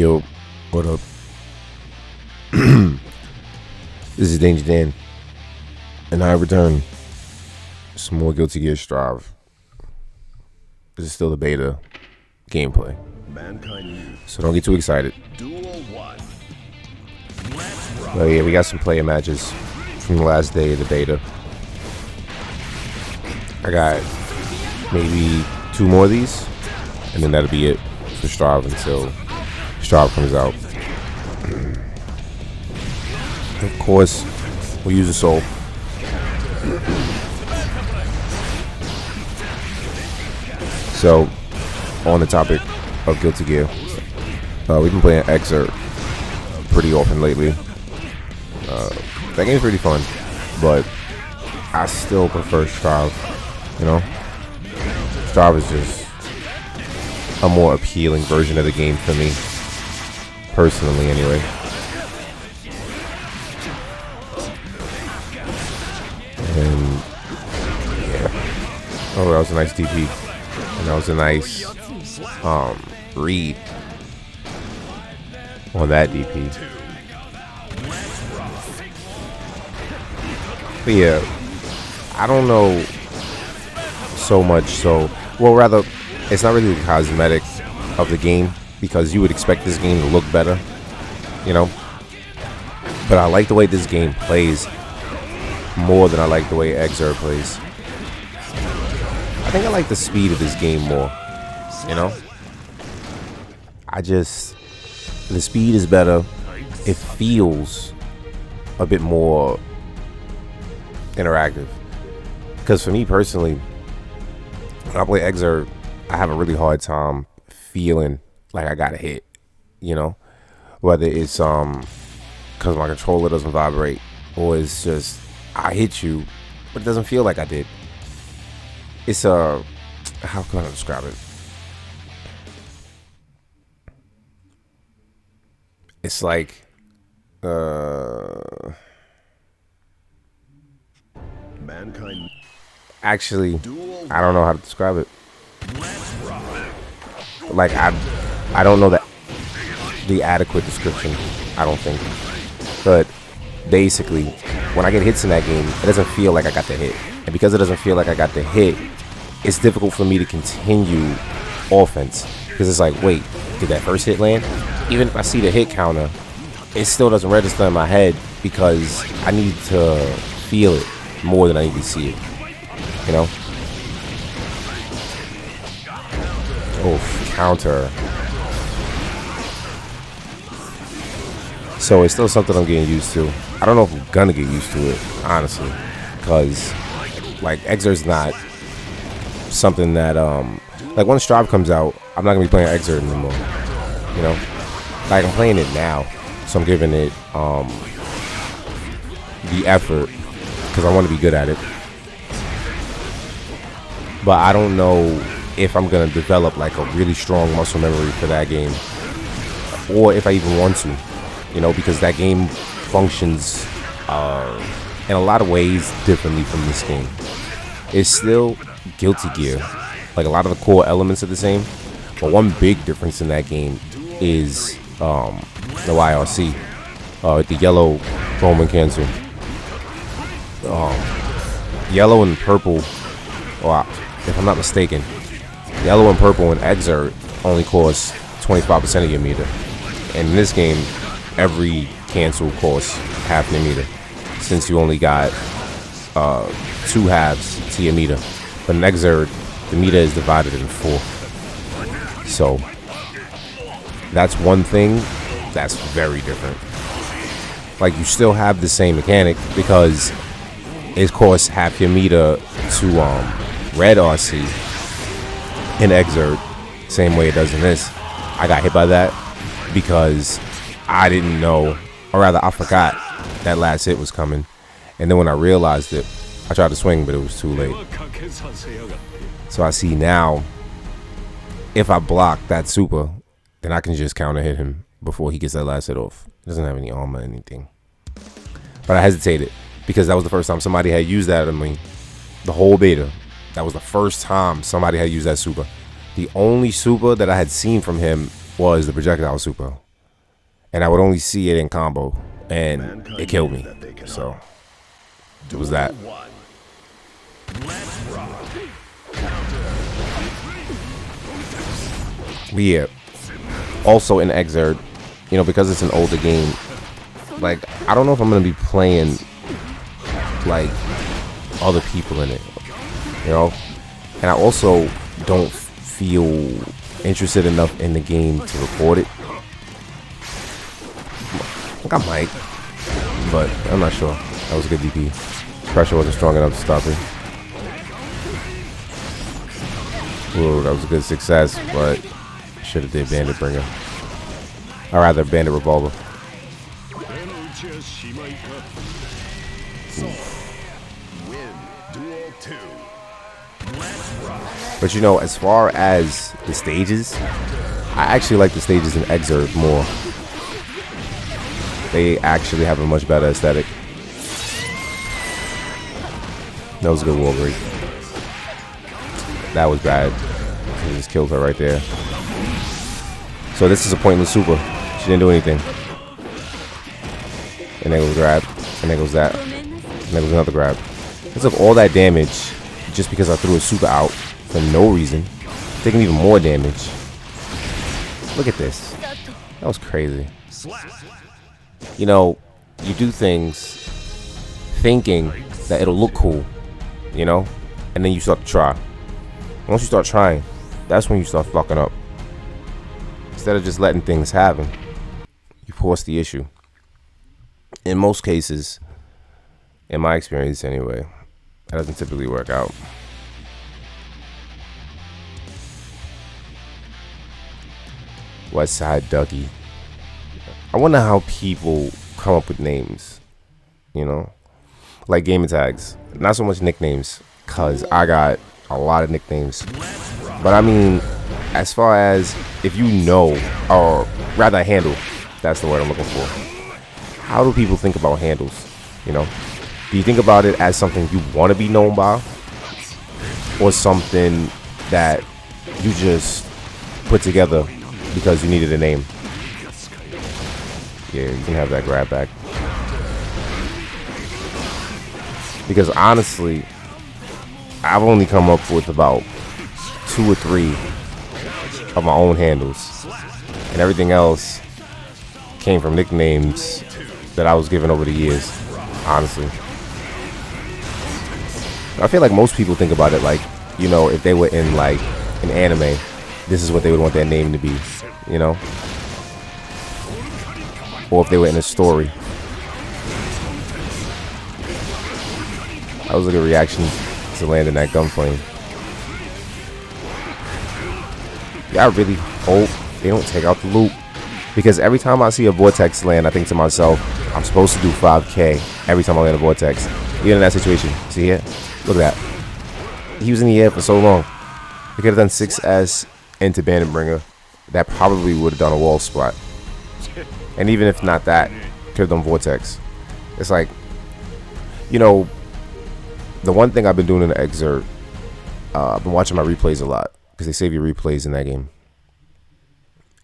Yo, what up? This is Danger Dan, and I return some more Guilty Gear Strive. This is still the beta gameplay, so don't get too excited. But yeah, we got some player matches from the last day of the beta. I got maybe 2 more of these, and then that'll be it for Strive until Strive comes out. Of course, we'll use a soul. So, on the topic of Guilty Gear, we've been playing Excerpt pretty often lately. That game's pretty fun, but I still prefer Strive. You know, Strive is just a more appealing version of the game for me, personally, anyway. And yeah, oh, that was a nice DP, and that was a nice read on that DP. But yeah, I don't know so much. Well, rather, it's not really the cosmetic of the game, because you would expect this game to look better, you know. But I like the way this game plays more than I like the way Exer plays. I think I like the speed of this game more, you know. The speed is better. It feels a bit more interactive. Because for me personally, when I play Exer, I have a really hard time feeling like I got a hit, you know. Whether it's because my controller doesn't vibrate, or it's just I hit you, but it doesn't feel like I did. It's how can I describe it? It's like mankind. Actually, I don't know how to describe it. Like I don't know the adequate description. I don't think, but basically, when I get hits in that game, it doesn't feel like I got the hit. And because it doesn't feel like I got the hit, it's difficult for me to continue offense. Because it's like, wait, did that first hit land? Even if I see the hit counter, it still doesn't register in my head, because I need to feel it more than I need to see it. You know? Oh, counter. So it's still something I'm getting used to. I don't know if I'm gonna get used to it, honestly, because like Exer's not something that like when Strive comes out, I'm not gonna be playing Exer anymore. You know, like I'm playing it now, so I'm giving it the effort because I want to be good at it. But I don't know if I'm gonna develop like a really strong muscle memory for that game, or if I even want to. You know, because that game functions in a lot of ways differently from this game. It's still Guilty Gear. Like, a lot of the core elements are the same. But one big difference in that game is the YRC. The yellow chrome and cancel. Yellow and purple, or if I'm not mistaken, yellow and purple and Exert only cost 25% of your meter. And in this game, every cancel costs half your meter, since you only got 2 halves to your meter. But in Exert, the meter is divided in 4. So that's one thing that's very different. Like, you still have the same mechanic, because it costs half your meter to red RC in Exert, same way it does in this. I got hit by that because I didn't know, or rather I forgot that last hit was coming. And then when I realized it, I tried to swing, but it was too late. So I see now, if I block that super, then I can just counter hit him before he gets that last hit off. He doesn't have any armor or anything. But I hesitated, because that was the first time somebody had used that on me. The whole beta, that was the first time somebody had used that super. The only super that I had seen from him was the projectile super. and I would only see it in combo, and it killed me. So it was that. Yeah. Also in Exert, you know, because it's an older game, like I don't know if I'm gonna be playing like other people in it, you know. And I also don't feel interested enough in the game to record it. I think I might, but I'm not sure. That was a good DP. Pressure wasn't strong enough to stop it. Ooh, that was a good success, but should have did Bandit Bringer. Or rather, Bandit Revolver. But you know, as far as the stages, I actually like the stages in Exert more. They actually have a much better aesthetic. That was a good wall break. That was bad. He just killed her right there. So this is a pointless super. She didn't do anything. And there goes grab. And there goes that. And there goes another grab. It took all that damage just because I threw a super out for no reason. Taking even more damage. Look at this. That was crazy. You know, you do things thinking that it'll look cool, you know? And then you start to try. Once you start trying, that's when you start fucking up. Instead of just letting things happen, you force the issue. In most cases, in my experience anyway, that doesn't typically work out. West Side Ducky. I wonder how people come up with names, you know? Like gamer tags. Not so much nicknames, because I got a lot of nicknames. But I mean, as far as if you know, or rather handle, that's the word I'm looking for. How do people think about handles, you know? Do you think about it as something you want to be known by? Or something that you just put together because you needed a name? Yeah, you can have that grab back. Because honestly, I've only come up with about 2 or 3 of my own handles. And everything else came from nicknames that I was given over the years, honestly. I feel like most people think about it like, you know, if they were in like an anime, this is what they would want their name to be, you know? Or if they were in a story. That was a good reaction to landing that gunflame. Yeah, I really hope they don't take out the loop. Because every time I see a Vortex land, I think to myself, I'm supposed to do 5K every time I land a Vortex. Even in that situation. See here? Look at that. He was in the air for so long. He could have done 6S into Bandit Bringer. That probably would have done a wall spot. And even if not that, could have done Vortex. It's like, you know, the one thing I've been doing in the Excerpt, I've been watching my replays a lot. Because they save your replays in that game.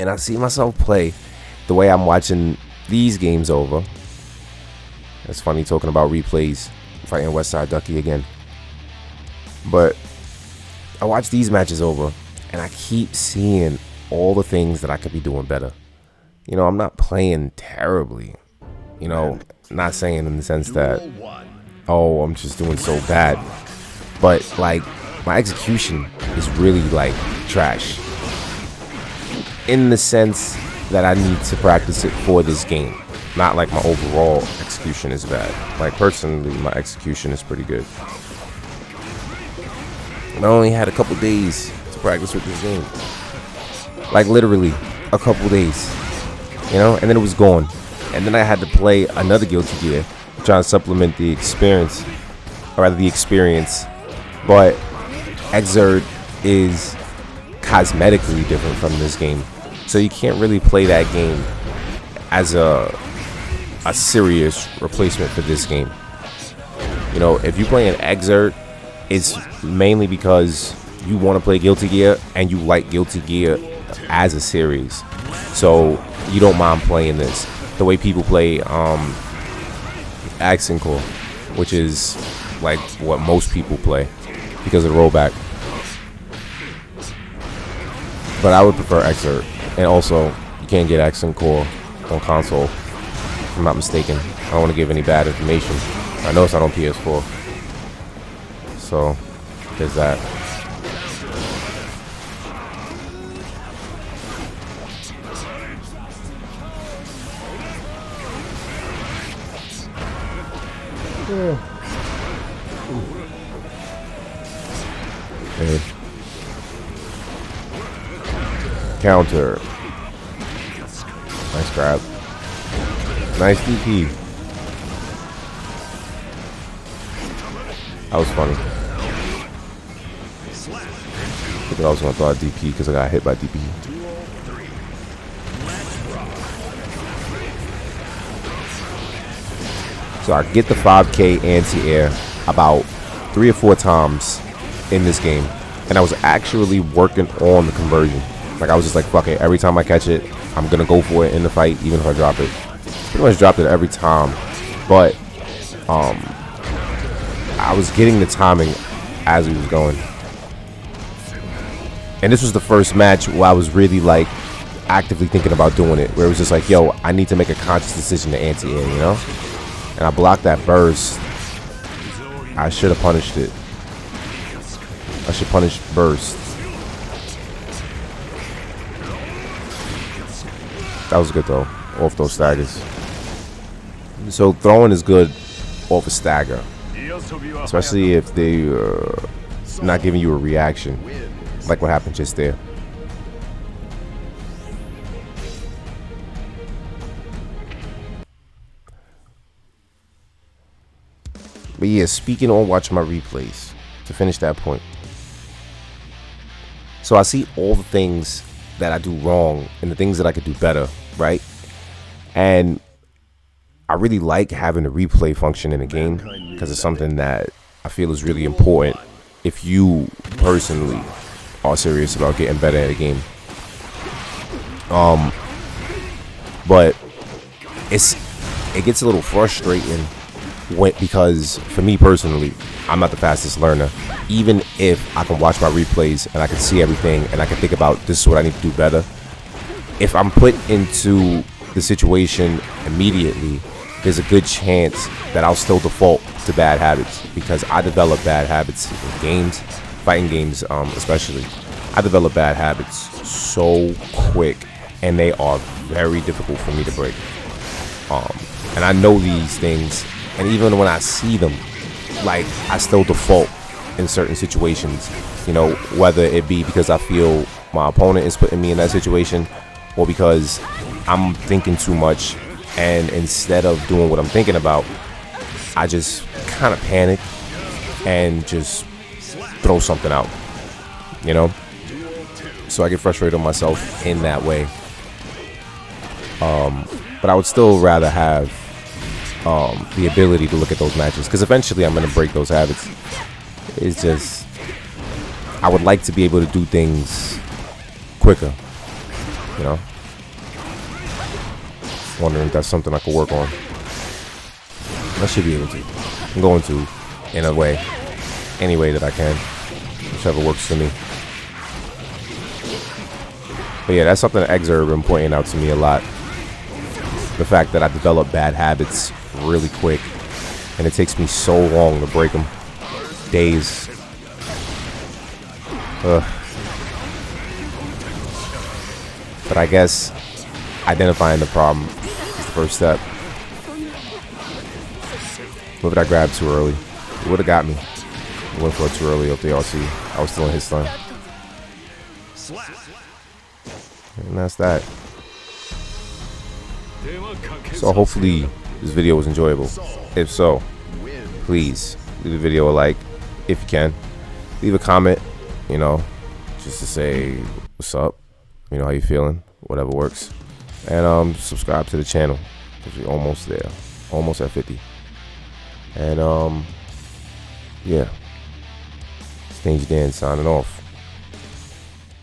And I see myself play the way I'm watching these games over. It's funny talking about replays, fighting West Side Ducky again. But I watch these matches over, and I keep seeing all the things that I could be doing better. You know, I'm not playing terribly. You know, not saying in the sense that, oh, I'm just doing so bad. But, like, my execution is really, like, trash. In the sense that I need to practice it for this game. Not like my overall execution is bad. Like, personally, my execution is pretty good. And I only had a couple days to practice with this game. Like, literally, a couple days. You know? And then it was gone. And then I had to play another Guilty Gear to try and supplement the experience. Or rather, the experience. But Exert is cosmetically different from this game. So you can't really play that game as a serious replacement for this game. You know, if you play an Exert, it's mainly because you want to play Guilty Gear and you like Guilty Gear as a series. So you don't mind playing this the way people play Accent Core, which is like what most people play because of the rollback. But I would prefer Excerpt, and also you can't get Accent Core on console, if I'm not mistaken. I don't want to give any bad information. I know it's not on PS4, so there's that. Okay. Counter. Nice grab. Nice DP. That was funny. I think I was gonna throw a DP because I got hit by DP. So I get the 5K anti-air about 3 or 4 times in this game, and I was actually working on the conversion. Like I was just like, fuck it, every time I catch it, I'm gonna go for it in the fight, even if I drop it. Pretty much dropped it every time, but I was getting the timing as he was going. And this was the first match where I was really like actively thinking about doing it, where it was just like, yo, I need to make a conscious decision to anti-air, you know? And I blocked that burst. I should have punished it. I should punish burst. That was good though, off those staggers. So throwing is good off a stagger, especially if they not giving you a reaction, like what happened just there. But yeah, speaking on watching my replays, to finish that point. So I see all the things that I do wrong and the things that I could do better, right? And I really like having a replay function in a game because it's something that I feel is really important if you personally are serious about getting better at a game. But it gets a little frustrating because for me personally, I'm not the fastest learner. Even if I can watch my replays and I can see everything and I can think about this is what I need to do better, if I'm put into the situation immediately, there's a good chance that I'll still default to bad habits because I develop bad habits in games, fighting games especially. I develop bad habits so quick and they are very difficult for me to break. And I know these things, and even when I see them, like I still default in certain situations, you know, whether it be because I feel my opponent is putting me in that situation or because I'm thinking too much, and instead of doing what I'm thinking about, I just kind of panic and just throw something out, you know? So I get frustrated on myself in that way. But I would still rather have the ability to look at those matches because eventually I'm going to break those habits. It's just, I would like to be able to do things quicker, you know? Wondering if that's something I could work on. I should be able to. I'm going to, in a way, any way that I can, whichever works for me. But yeah, that's something that Exer have been pointing out to me a lot. The fact that I develop bad habits really quick, and it takes me so long to break them. Days. But I guess identifying the problem is the first step. What if I grabbed too early? It would have got me. I went for it too early up the RC. I was still in his stun. And that's that. So hopefully this video was enjoyable. If so, please leave the video a like if you can. Leave a comment, you know, just to say what's up, you know, how you feeling, whatever works. And subscribe to the channel because we're almost there, almost at 50. And yeah, it's Danger Dan signing off.